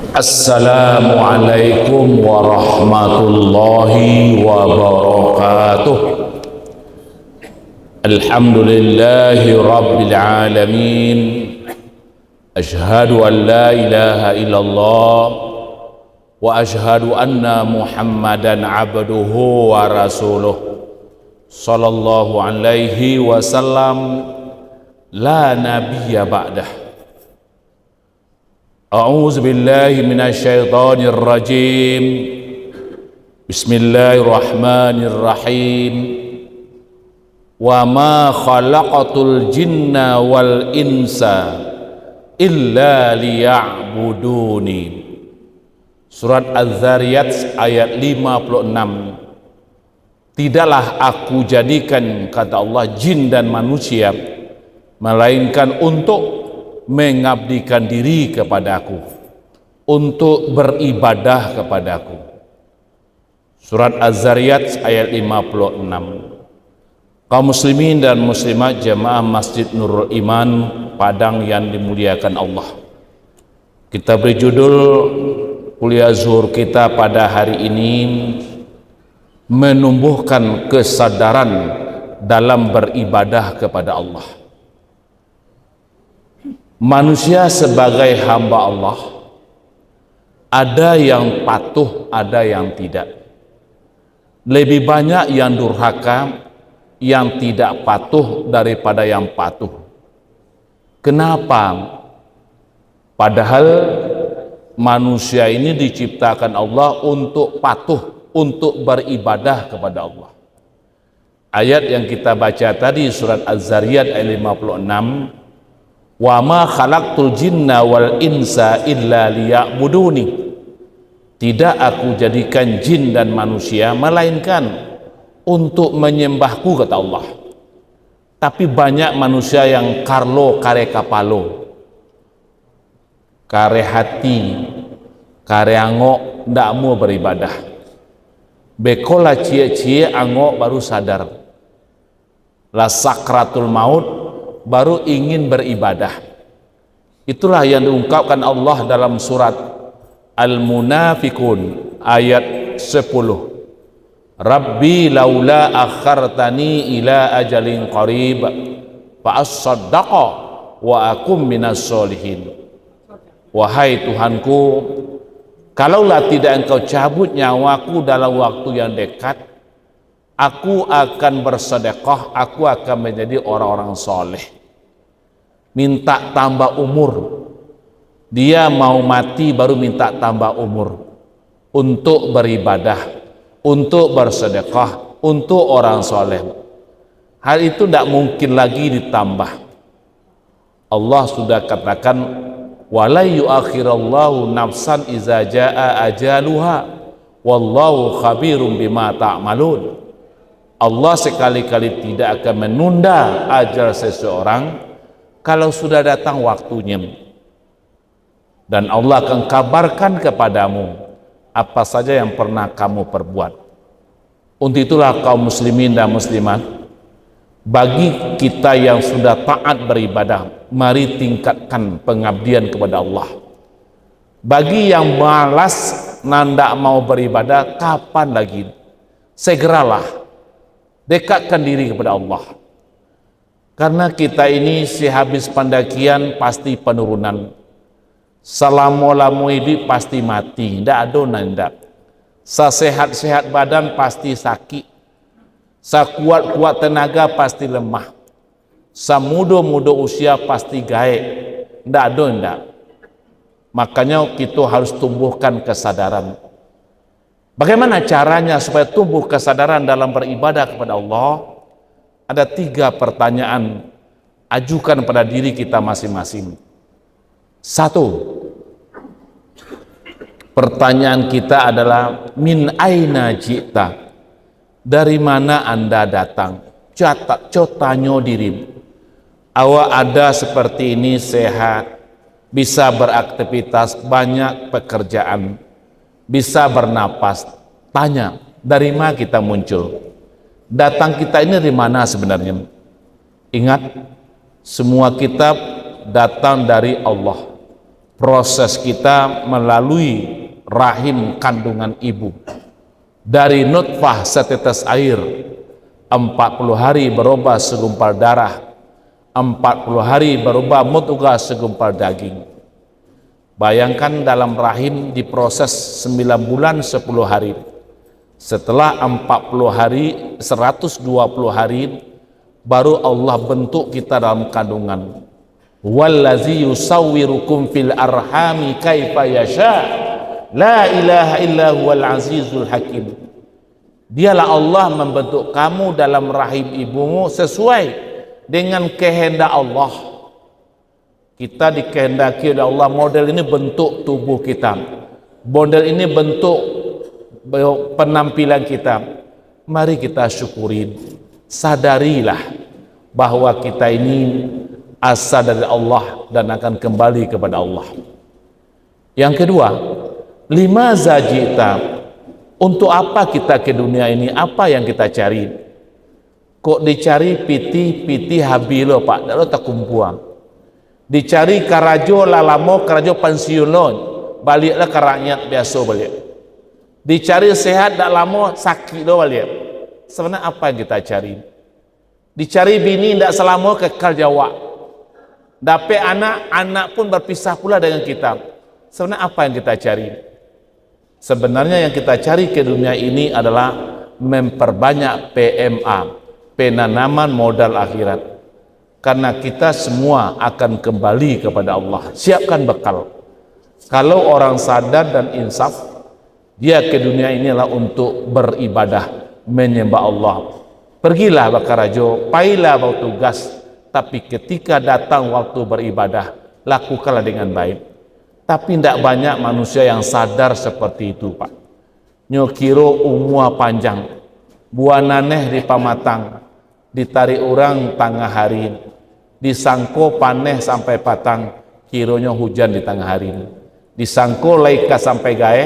Assalamualaikum warahmatullahi wabarakatuh. Alhamdulillahi rabbil alamin. Ashhadu an la ilaha illallah wa ashhadu anna Muhammadan abduhu wa rasuluh sallallahu alaihi wasallam la nabiyya ba'dah. A'udzu billahi minasyaitonir rajim. Bismillahirrahmanirrahim. Wa ma khalaqatul jinna wal insa illa liya'buduni. Surat Az-Zariyat ayat 56. Tidaklah aku jadikan, kata Allah, jin dan manusia melainkan untuk mengabdikan diri kepadaku, untuk beribadah kepadaku. Surat Az-Zariyat ayat 56. Kaum muslimin dan muslimat jamaah Masjid Nurul Iman Padang yang dimuliakan Allah, kita beri judul kuliah zuhur kita pada hari ini, menumbuhkan kesadaran dalam beribadah kepada Allah. Manusia sebagai hamba Allah, ada yang patuh, ada yang tidak. Lebih banyak yang durhaka, yang tidak patuh daripada yang patuh. Kenapa? Padahal manusia ini diciptakan Allah untuk patuh, untuk beribadah kepada Allah. Ayat yang kita baca tadi surat Az-Zariyat ayat 56, wa ma khalaqtul jinna wal insa illa liya'buduni. Tidak aku jadikan jin dan manusia melainkan untuk menyembahku, kata Allah. Tapi banyak manusia yang karlo kare kapalo, kare hati, kare angok, ndak mau beribadah. Bekola cie-cie angok baru sadar, la sakratul maut baru ingin beribadah. Itulah yang diungkapkan Allah dalam surat Al-Munafikun ayat 10. Rabbi laula akhartani ila ajalin qarib fa as-saddaqa wa akum minas solihin. Wahai Tuhanku, kalaulah tidak Engkau cabut nyawaku dalam waktu yang dekat, aku akan bersedekah, aku akan menjadi orang-orang soleh. Minta tambah umur. Dia mau mati baru minta tambah umur untuk beribadah, untuk bersedekah, untuk orang soleh. Hal itu tidak mungkin lagi ditambah. Allah sudah katakan, wala yuakhirallahu nafsan iza jaa ajaluha wallahu khabirum bima ta'malun. Allah sekali-kali tidak akan menunda ajal seseorang kalau sudah datang waktunya. Dan Allah akan kabarkan kepadamu apa saja yang pernah kamu perbuat. Untuk itulah kaum muslimin dan muslimat, bagi kita yang sudah taat beribadah, mari tingkatkan pengabdian kepada Allah. Bagi yang malas, nanda mau beribadah, kapan lagi? Segeralah dekatkan diri kepada Allah. Karena kita ini sehabis pendakian pasti penurunan. Selama-lama hidup pasti mati, tidak ada nanda. Sesehat-sehat badan pasti sakit. Sekuat-kuat tenaga pasti lemah. Semuda-muda usia pasti gaek. Tidak ada nanda. Makanya kita harus tumbuhkan kesadaran. Bagaimana caranya supaya tumbuh kesadaran dalam beribadah kepada Allah? Ada 3 pertanyaan, ajukan pada diri kita masing-masing. 1, pertanyaan kita adalah min aina ji'ta, dari mana Anda datang? Tanya diri. Awak ada seperti ini, sehat, bisa beraktivitas, banyak pekerjaan, bisa bernapas. Tanya, dari mana kita muncul? Datang kita ini dari mana sebenarnya? Ingat, semua kita datang dari Allah. proses kita melalui rahim kandungan ibu. Dari nutfah setetes air, 40 hari berubah segumpal darah, 40 hari berubah mudghah segumpal daging. Bayangkan dalam rahim diproses 9 bulan 10 hari. Setelah 40 hari, 120 hari, baru Allah bentuk kita dalam kandungan. Wallazi yusawwirukum fil arhami kaifa yasha, la ilaha illa huwal azizul hakim. Dialah Allah membentuk kamu dalam rahim ibumu sesuai dengan kehendak Allah. Kita dikehendaki oleh Allah, model ini bentuk tubuh kita, model ini bentuk penampilan kita. Mari kita syukurin, sadarilah bahwa kita ini asal dari Allah dan akan kembali kepada Allah. Yang kedua, lima zajita, untuk apa kita ke dunia ini? Apa yang kita cari? Kok dicari piti habilo pak, lalu tak kumpuang. Dicari karajo lalamo, karajo pensiunon, baliklah ke rakyat biasa balik. Dicari sehat dak lama sakit do balik. Sebenarnya apa yang kita cari? Dicari bini dak selama kekal Jawa. Dapat anak pun berpisah pula dengan kita. Sebenarnya apa yang kita cari? Sebenarnya yang kita cari ke dunia ini adalah memperbanyak PMA, penanaman modal akhirat. Karena kita semua akan kembali kepada Allah. Siapkan bekal. Kalau orang sadar dan insaf, dia ke dunia ini adalah untuk beribadah, menyembah Allah. Pergilah bakarajo, pailah bau tugas, tapi ketika datang waktu beribadah, lakukanlah dengan baik. Tapi tidak banyak manusia yang sadar seperti itu, Pak. Nyokiro umua panjang, buah naneh di pamatang, ditarik orang tengah hari, disangko paneh sampai patang, kironya hujan di tengah hari, disangko laika sampai gae,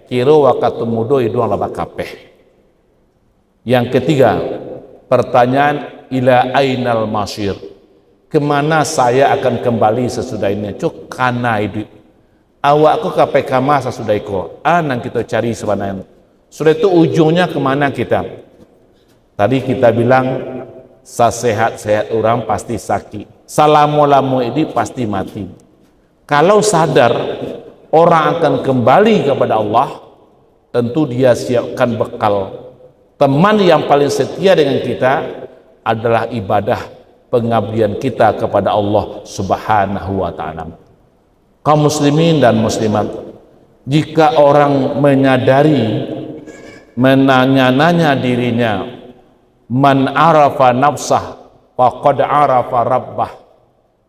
kiro wakatu mudo hidung laba kapeh. Yang ketiga, pertanyaan ila ainal masyir, kemana saya akan kembali sesudah ini? Cuk kana hidup awakku KPK masa sudah iko nang kita cari sebenarnya. Sudah itu ujungnya kemana kita? Tadi kita bilang sehat-sehat orang pasti sakit, salamu-lamu ini pasti mati. Kalau sadar orang akan kembali kepada Allah, tentu dia siapkan bekal. Teman yang paling setia dengan kita adalah ibadah pengabdian kita kepada Allah Subhanahu wa ta'ala. Kaum muslimin dan muslimat, jika orang menyadari, menanya-nanya dirinya, man arafa nafsah faqad arafa rabbah,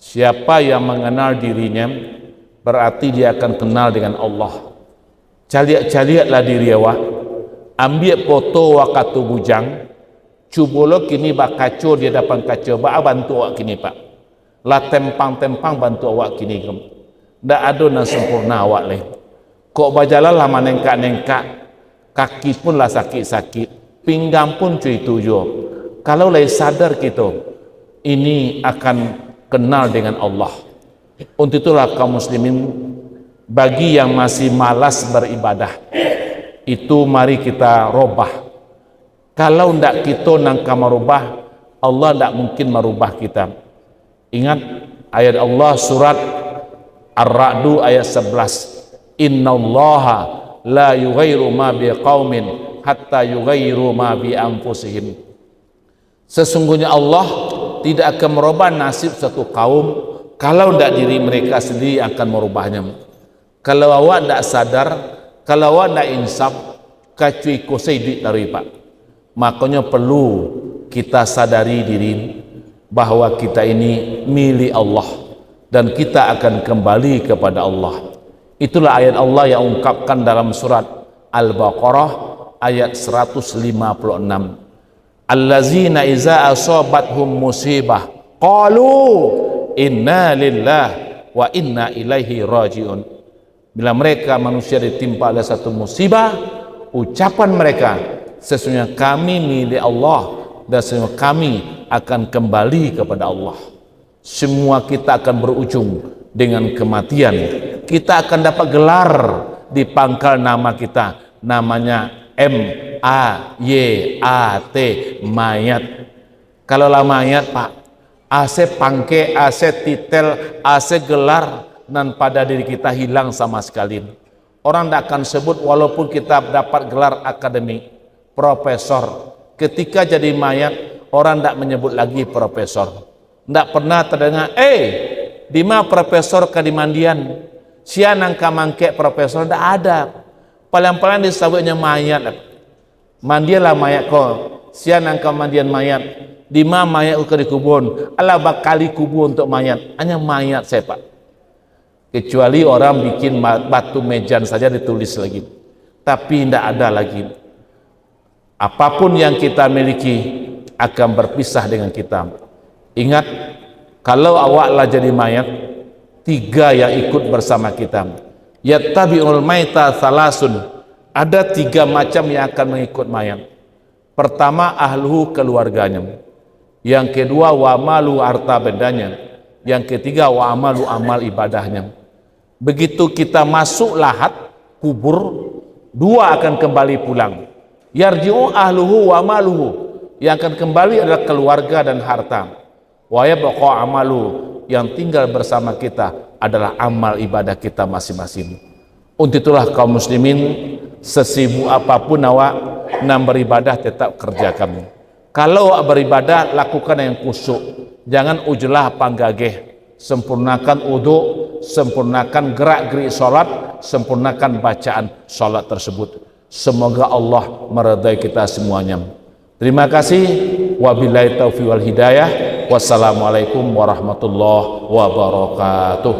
siapa yang mengenal dirinya berarti dia akan kenal dengan Allah. Caliak-caliaklah diri awak, ambil foto waktu bujang, cubolo kini bak kaco dia dapat kaco, bak bantu awak kini pak, lah tempang bantu awak kini kem. Ndak ada yang sempurna awak leh. Kok bajalah lama nengkak, kaki pun lah sakit-sakit, pinggang pun cuy tujuh. Kalau leh sadar kita, ini akan kenal dengan Allah. Untuk itulah kaum muslimin, bagi yang masih malas beribadah, itu mari kita robah. Kalau ndak kita nangka merubah, Allah ndak mungkin merubah kita. Ingat ayat Allah surat Ar-Ra'du ayat 11. Innallaha la yughayyiru ma biqaumin hatta yughayyiru ma bi anfusihim. Sesungguhnya Allah tidak akan merubah nasib satu kaum kalau tidak diri mereka sendiri akan merubahnya. Kalau awak tidak sadar, kalau awak tidak insaf, kacui kosai duit dari pak. Makanya perlu kita sadari diri bahwa kita ini milik Allah dan kita akan kembali kepada Allah. Itulah ayat Allah yang ungkapkan dalam surat Al-Baqarah ayat 156. Allazina iza asabathum musibah qalu inna lillahi wa inna ilaihi rajiun. Bila mereka manusia ditimpa oleh satu musibah, ucapan mereka, sesungguhnya kami milik Allah dan sesungguhnya kami akan kembali kepada Allah. Semua kita akan berujung dengan kematian. kita akan dapat gelar di pangkal nama kita, namanya M-A-Y-A-T, mayat. Kalau lah mayat Pak, ase pangke, ase titel, ase gelar dan pada diri kita hilang sama sekali. Orang tidak akan sebut walaupun kita dapat gelar akademik, profesor. Ketika jadi mayat, orang tidak menyebut lagi profesor. Tidak pernah terdengar, di mana profesor kadimandian? Sian angka mangke profesor, tidak ada. Paling-paling disebutnya mayat. Mandialah mayat kau. Sian angka mandian mayat. Di mana mayat uka dikubur? Allah bakali kubur untuk mayat. Hanya mayat saya Pak. Kecuali orang bikin batu mejan saja ditulis lagi, tapi tidak ada lagi. Apapun yang kita miliki akan berpisah dengan kita. Ingat, kalau awaklah jadi mayat, 3 yang ikut bersama kita. Yattabi'ul maita salasun, ada 3 macam yang akan mengikut mayat. Pertama, ahluhu, keluarganya. Yang kedua, wa malu, harta bendanya. Yang ketiga, wa amalu, amal ibadahnya. Begitu kita masuk lahat kubur, 2 akan kembali pulang. Yarji'u ahluhu wa maluhu, yang akan kembali adalah keluarga dan harta. Wa yabqa amalu, yang tinggal bersama kita adalah amal ibadah kita masing-masing. Untuk itulah kaum muslimin, sesibuk apapun awak nam beribadah tetap kerjakan. Kalau beribadah lakukan yang khusyuk, jangan ujlah panggageh. Sempurnakan wudu, sempurnakan gerak-gerik salat, sempurnakan bacaan salat tersebut. Semoga Allah meridai kita semuanya. Terima kasih. Wabillahi taufiq wal hidayah. Wassalamualaikum warahmatullahi wabarakatuh.